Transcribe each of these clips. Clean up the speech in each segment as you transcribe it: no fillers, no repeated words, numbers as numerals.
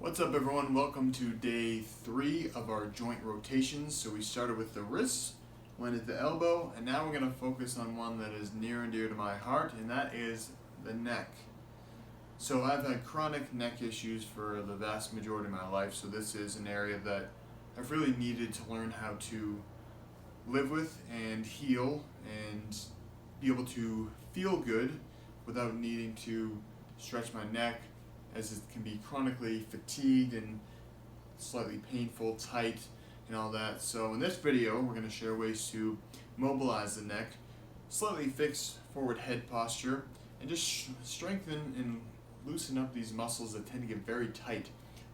What's up, everyone? Welcome to day 3 of our joint rotations. So we started with the wrists, went at the elbow, and now we're going to focus on one that is near and dear to my heart, and that is the neck. So I've had chronic neck issues for the vast majority of my life, so this is an area that I've really needed to learn how to live with and heal and be able to feel good without needing to stretch my neck, as it can be chronically fatigued and slightly painful, tight, and all that. So in this video, we're going to share ways to mobilize the neck, slightly fix forward head posture, and just strengthen and loosen up these muscles that tend to get very tight,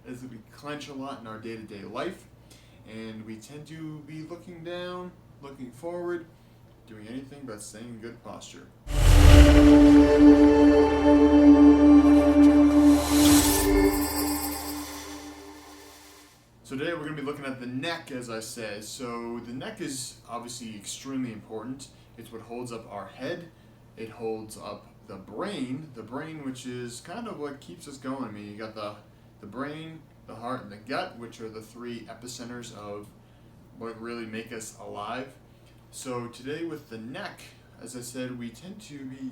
as we clench a lot in our day-to-day life, and we tend to be looking down, looking forward, doing anything but staying in good posture. So today we're going to be looking at the neck, as I said. So the neck is obviously extremely important. It's what holds up our head. It holds up the brain which is kind of what keeps us going. I mean, you got the brain, the heart, and the gut, which are the 3 epicenters of what really make us alive. So today with the neck, as I said, we tend to be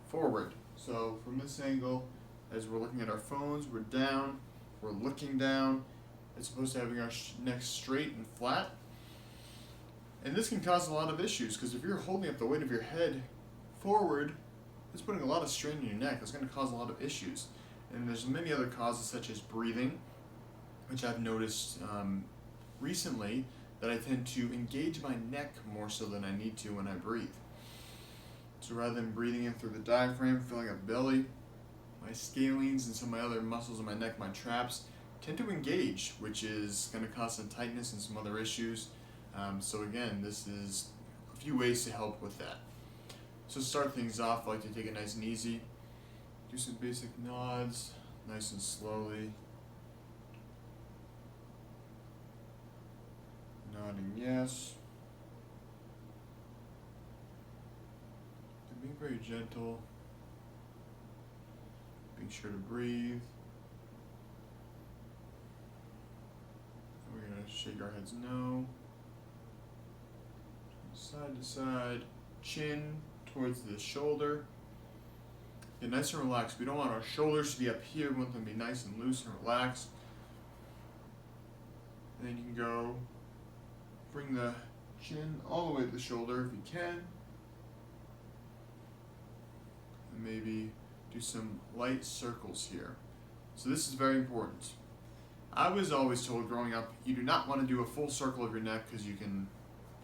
forward. So from this angle, as we're looking at our phones, we're down, we're looking down, as opposed to having our neck straight and flat. And this can cause a lot of issues, because if you're holding up the weight of your head forward, it's putting a lot of strain on your neck. It's going to cause a lot of issues. And there's many other causes, such as breathing, which I've noticed recently, that I tend to engage my neck more so than I need to when I breathe. So rather than breathing in through the diaphragm, filling up belly, my scalenes and some of my other muscles in my neck, my traps, tend to engage, which is going to cause some tightness and some other issues. So again, this is a few ways to help with that. So to start things off, I like to take it nice and easy. Do some basic nods, nice and slowly. Nodding yes. And being very gentle. Being sure to breathe. We're going to shake our heads no. Side to side. Chin towards the shoulder. Get nice and relaxed. We don't want our shoulders to be up here. We want them to be nice and loose and relaxed. And then you can go, bring the chin all the way to the shoulder if you can. And maybe do some light circles here. So this is very important. I was always told growing up, you do not want to do a full circle of your neck because you can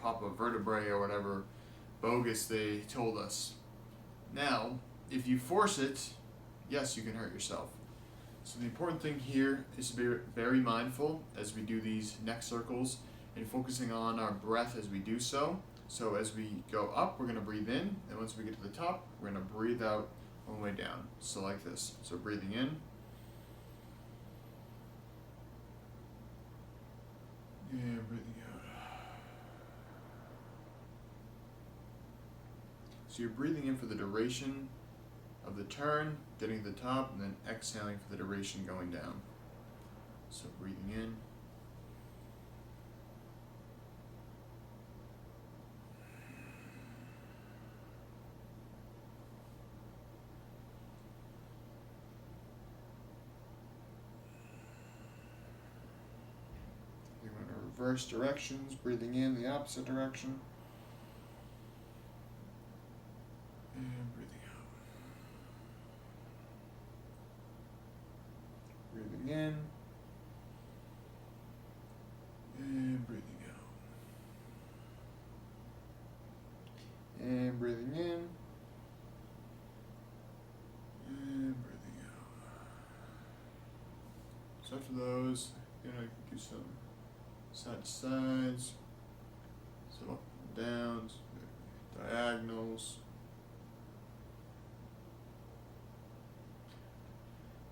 pop a vertebrae or whatever bogus they told us. Now, if you force it, yes, you can hurt yourself. So the important thing here is to be very mindful as we do these neck circles and focusing on our breath as we do so. So as we go up, we're going to breathe in, and once we get to the top, we're going to breathe out all the way down. So like this. So breathing in. And breathing out. So you're breathing in for the duration of the turn, getting to the top, and then exhaling for the duration going down. So breathing in. You're going to reverse directions, breathing in the opposite direction. And breathing out. Breathing in. And breathing out. And breathing in. And breathing out. So after those, you know, you can do some side to sides, some up and downs, diagonals.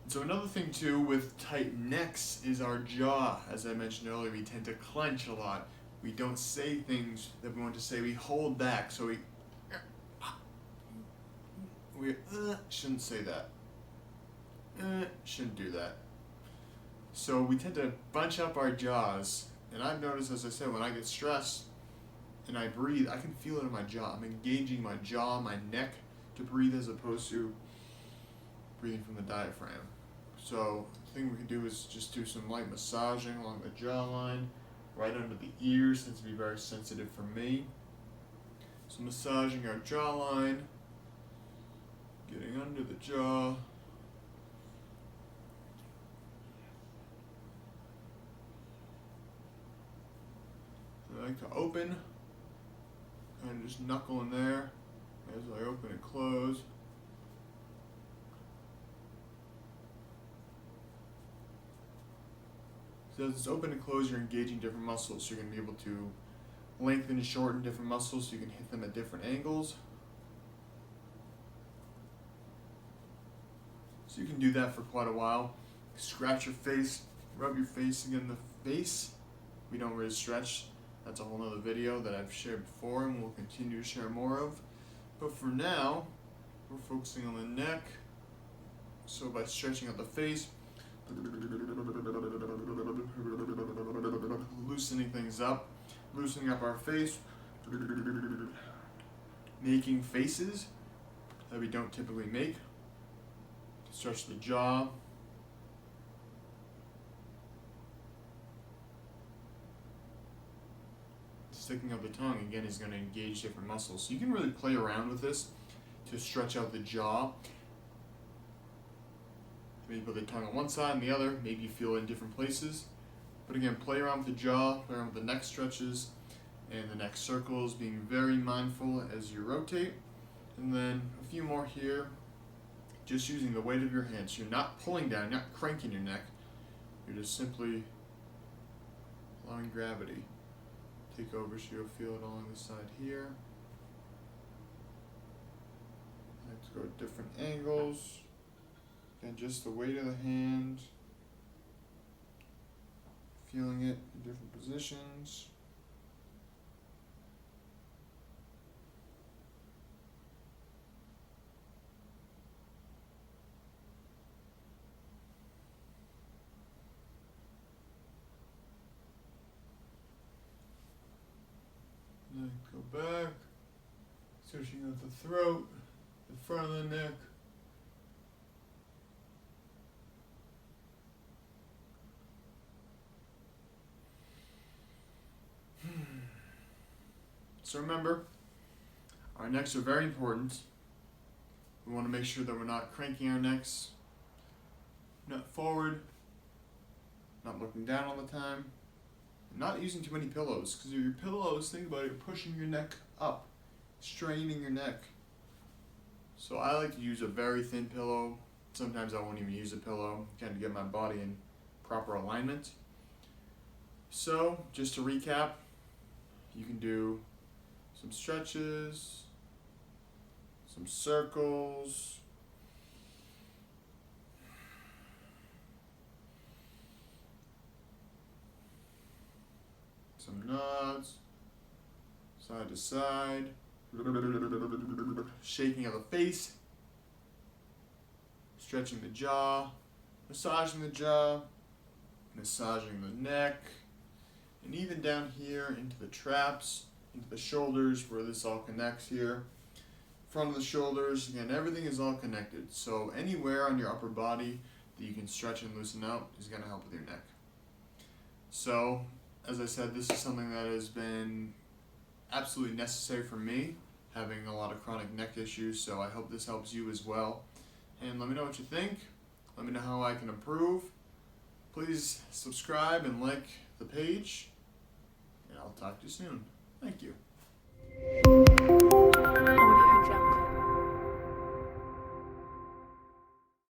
So another thing too with tight necks is our jaw. As I mentioned earlier, we tend to clench a lot. We don't say things that we want to say. We hold back. So we shouldn't say that. Shouldn't do that. So we tend to bunch up our jaws, and I've noticed, as I said, when I get stressed and I breathe, I can feel it in my jaw. I'm engaging my jaw, my neck to breathe as opposed to breathing from the diaphragm. So the thing we can do is just do some light massaging along the jawline, right under the ears, tends to be very sensitive for me. So massaging our jawline, getting under the jaw. I like to open, kind of just knuckle in there as I open and close. So as it's open and close, you're engaging different muscles. So you're going to be able to lengthen and shorten different muscles so you can hit them at different angles. So you can do that for quite a while. Scratch your face, rub your face again. The face, we don't really stretch. That's a whole other video that I've shared before and we'll continue to share more of. But for now, we're focusing on the neck. So by stretching out the face, loosening things up, loosening up our face, making faces that we don't typically make. Stretch the jaw. Sticking up the tongue, again, is going to engage different muscles. So you can really play around with this to stretch out the jaw. Maybe put the tongue on one side and the other, maybe you feel it in different places. But again, play around with the jaw, play around with the neck stretches and the neck circles, being very mindful as you rotate. And then a few more here, just using the weight of your hands. So you're not pulling down, you're not cranking your neck, you're just simply allowing gravity to take over, so you'll feel it along the side here. Let's go at different angles. Again, just the weight of the hand, feeling it in different positions. Then go back, stretching out the throat, the front of the neck. So remember, our necks are very important. We want to make sure that we're not cranking our necks, not forward, not looking down all the time, and not using too many pillows. Because your pillows, think about it, you're pushing your neck up, straining your neck. So I like to use a very thin pillow. Sometimes I won't even use a pillow, kind of get my body in proper alignment. So just to recap, you can do some stretches, some circles, some nods, side to side, shaking of the face, stretching the jaw, massaging the jaw, massaging the neck, and even down here into the traps, into the shoulders where this all connects here. Front of the shoulders, again, everything is all connected. So anywhere on your upper body that you can stretch and loosen out is going to help with your neck. So, as I said, this is something that has been absolutely necessary for me, having a lot of chronic neck issues, so I hope this helps you as well. And let me know what you think. Let me know how I can improve. Please subscribe and like the page, and I'll talk to you soon. Thank you.